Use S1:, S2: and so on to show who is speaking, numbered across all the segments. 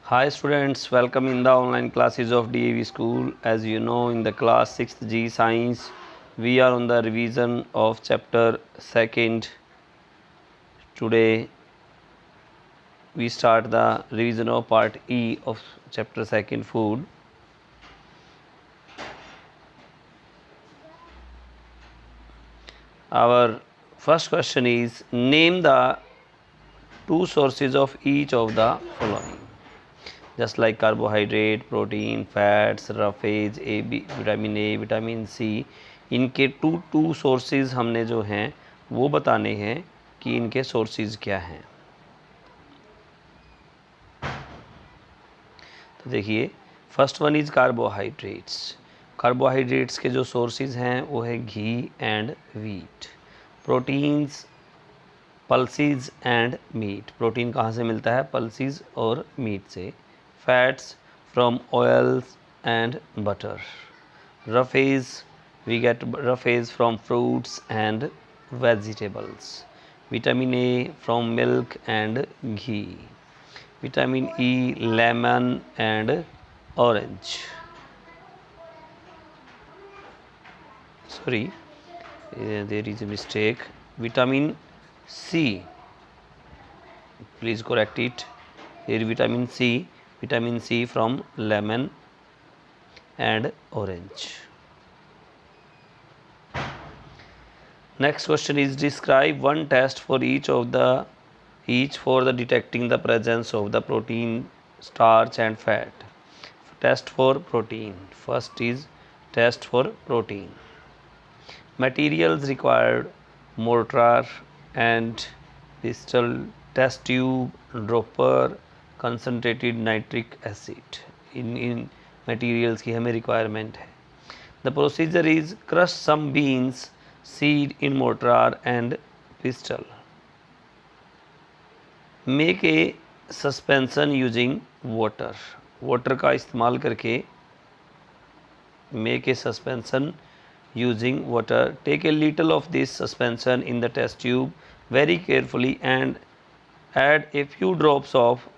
S1: Hi students, welcome in the online classes of DAV school. As you know, in the class 6th G science, we are on the revision of chapter 2nd. Today we start the revision of part E of chapter 2nd food. Our first question is name the two sources of each of the following. Just like carbohydrate, protein, fats, roughage, vitamin A, vitamin C, इनके two sources हमने जो हैं वो बताने हैं कि इनके sources क्या हैं। तो देखिए, first one is carbohydrates. Carbohydrates के जो सोर्सेज हैं वो है ghee and wheat. Proteins, pulses and meat. Protein कहाँ से मिलता है? पल्सीज और मीट से। Fats from oils and butter. roughage, we get roughage from fruits and vegetables. Vitamin A from milk and ghee. Vitamin E, lemon and orange. Sorry, there is a mistake. Vitamin C, please correct it. Here vitamin C from lemon and orange. Next question is describe one test for each for the detecting the presence of the protein, starch and fat. Test for protein. First is test for protein. Materials required: mortar and pistol, test tube, dropper, concentrated nitric acid. In materials की हमें requirement है. The procedure is crush some beans seed in mortar and pestle. Make a suspension using water. Water का इस्तेमाल करके make a suspension using water. Take a little of this suspension in the test tube very carefully and add a few drops of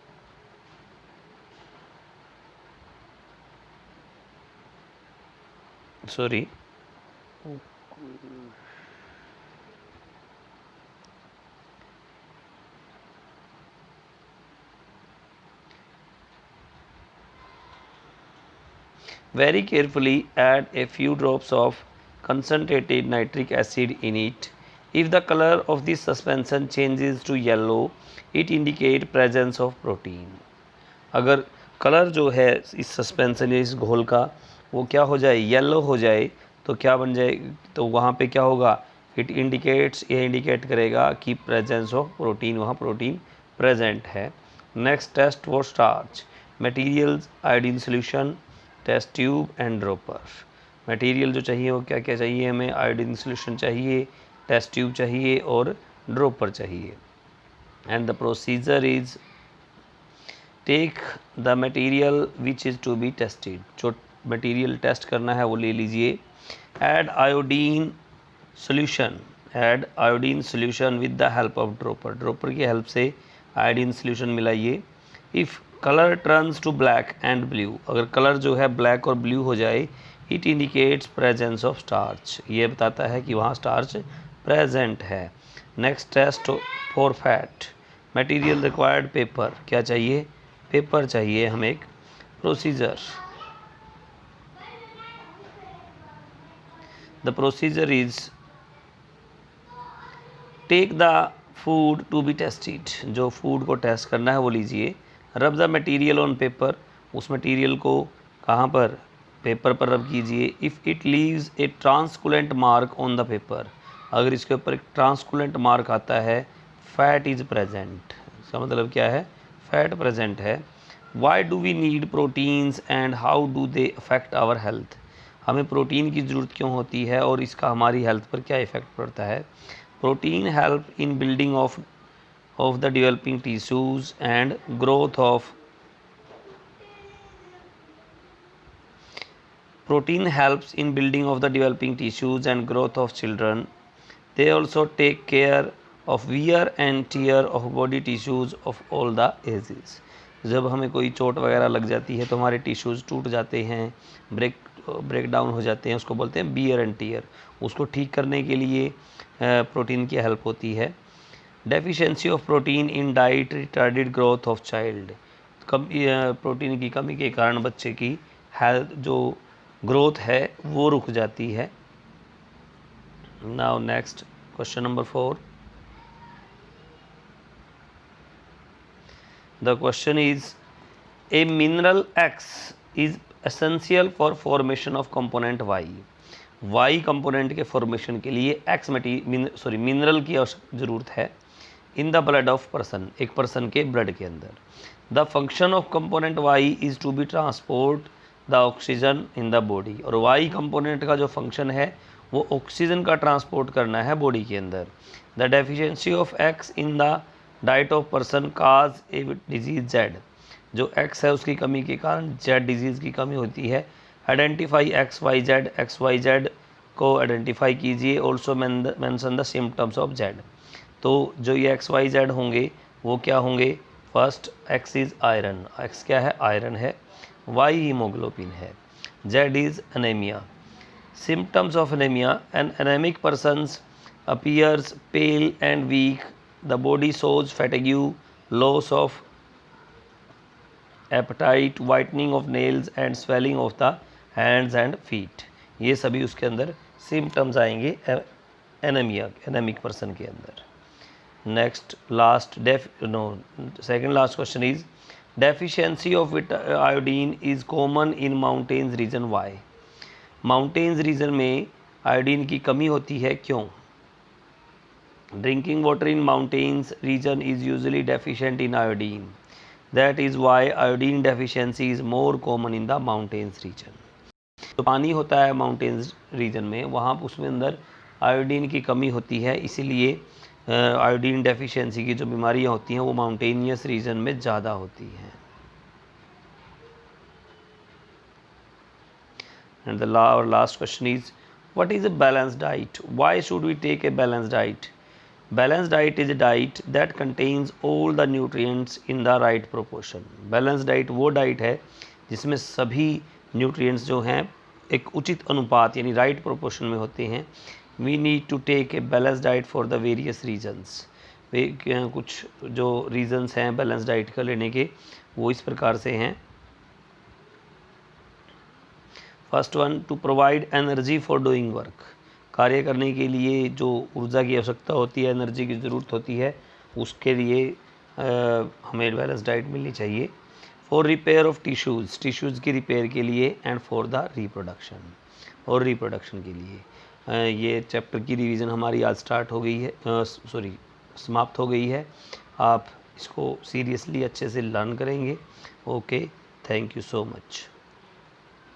S1: very carefully add a few drops of concentrated nitric acid in it. If the color of this suspension changes to yellow, it indicates presence of protein. अगर colour जो है इस suspension या इस घोल का वो क्या हो जाए, येलो हो जाए, तो क्या बन जाए, तो वहाँ पे क्या होगा, इट इंडिकेट्स, ये इंडिकेट करेगा कि प्रेजेंस ऑफ प्रोटीन, वहाँ प्रोटीन प्रेजेंट है। Next test for starch. Materials iodine solution, test tube and dropper. Material जो चाहिए वो क्या क्या चाहिए हमें? आयोडीन सोल्यूशन चाहिए, टेस्ट ट्यूब चाहिए और ड्रॉपर चाहिए। And the procedure is take the material which is to be tested. जो मटेरियल टेस्ट करना है वो ले लीजिए। Add iodine solution with the help of dropper. Dropper की हेल्प से आयोडीन सोल्यूशन मिलाइए। If colour turns to black and blue, अगर कलर जो है ब्लैक और ब्लू हो जाए, it indicates presence of starch, ये बताता है कि वहाँ स्टार्च प्रेजेंट है। Next test for fat. Material required paper, क्या चाहिए? पेपर चाहिए हमें। एक procedure, the procedure is take the food to be tested. जो फूड को टेस्ट करना है वो लीजिए। Rub the material on paper, उस मटेरियल को कहाँ पर? पेपर पर रब कीजिए। If it leaves a translucent mark on the paper, अगर इसके ऊपर एक ट्रांसकुलेंट मार्क आता है, फैट इज़ प्रेजेंट। इसका मतलब क्या है? फैट प्रेजेंट है। Why do we need proteins and how do they affect our health. हमें प्रोटीन की ज़रूरत क्यों होती है और इसका हमारी हेल्थ पर क्या इफ़ेक्ट पड़ता है? Protein help in building of the developing tissues and growth of protein helps in building of the developing tissues and growth of children. They also take care of wear and tear of body tissues of all the ages. जब हमें कोई चोट वगैरह लग जाती है तो हमारे टिश्यूज़ टूट जाते हैं, ब्रेक डाउन हो जाते हैं, उसको बोलते हैं बियर एंड टियर। उसको ठीक करने के लिए प्रोटीन की हेल्प होती है। Deficiency of protein in diet retarded growth of child. Protein की कमी के कारण बच्चे की हेल्थ जो ग्रोथ है वो रुक जाती है। Now next question number 4। The question is, a mineral X is essential for formation of component Y. Y component के फॉर्मेशन के लिए X मिनरल की ज़रूरत है in the blood of person, एक पर्सन के ब्लड के अंदर। The function of component Y is to be transport the oxygen in the body. और Y कंपोनेंट का जो फंक्शन है वो ऑक्सीजन का ट्रांसपोर्ट करना है बॉडी के अंदर। The deficiency of X in the diet of person cause A disease Z. जो X है उसकी कमी के कारण जेड डिजीज़ की कमी होती है। आइडेंटिफाई एक्स वाई जेड को आइडेंटिफाई कीजिए। Also mention the symptoms of Z. तो जो ये XYZ होंगे वो क्या होंगे? First X is iron, X क्या है? आयरन है। Y हीमोग्लोबिन है। Z is anaemia. Symptoms of anaemia, an anaemic persons appears pale and weak, the body shows fatigue, loss of appetite, whitening of nails and swelling of the hands and feet. ये सभी उसके अंदर symptoms आएंगे anaemic person के अंदर। Next second last question is, deficiency of iodine is common in mountains region why. Mountains region में iodine की कमी होती है, क्यों? Drinking water in mountains region is usually deficient in iodine, that is why iodine deficiency is more common in the mountains region. तो पानी होता है माउंटेन्स रीजन में, वहाँ उसमें अंदर आयोडीन की कमी होती है, इसीलिए आयोडीन डेफिशिएंसी की जो बीमारियाँ होती हैं वो माउंटेनियस रीजन में ज़्यादा होती हैं। And the last question is, what is a balanced diet? Why should we take a balanced diet? Balanced diet is a diet that contains all the nutrients in the right proportion. Balanced diet वो diet है जिसमें सभी nutrients जो हैं एक उचित अनुपात यानी राइट प्रोपोर्शन में होते हैं। We need to take a balanced diet for the various reasons. कुछ जो रीजन्स हैं बैलेंस डाइट का लेने के वो इस प्रकार से हैं। First one, to provide energy for doing work. कार्य करने के लिए जो ऊर्जा की आवश्यकता होती है, एनर्जी की ज़रूरत होती है, उसके लिए हमें बैलेंस डाइट मिलनी चाहिए। फॉर रिपेयर ऑफ टिश्यूज़ की रिपेयर के लिए, एंड फॉर द रिप्रोडक्शन, और रिप्रोडक्शन के लिए। ये चैप्टर की रिवीजन हमारी आज स्टार्ट हो गई है, समाप्त हो गई है। आप इसको सीरियसली अच्छे से लर्न करेंगे। Okay, thank you so much.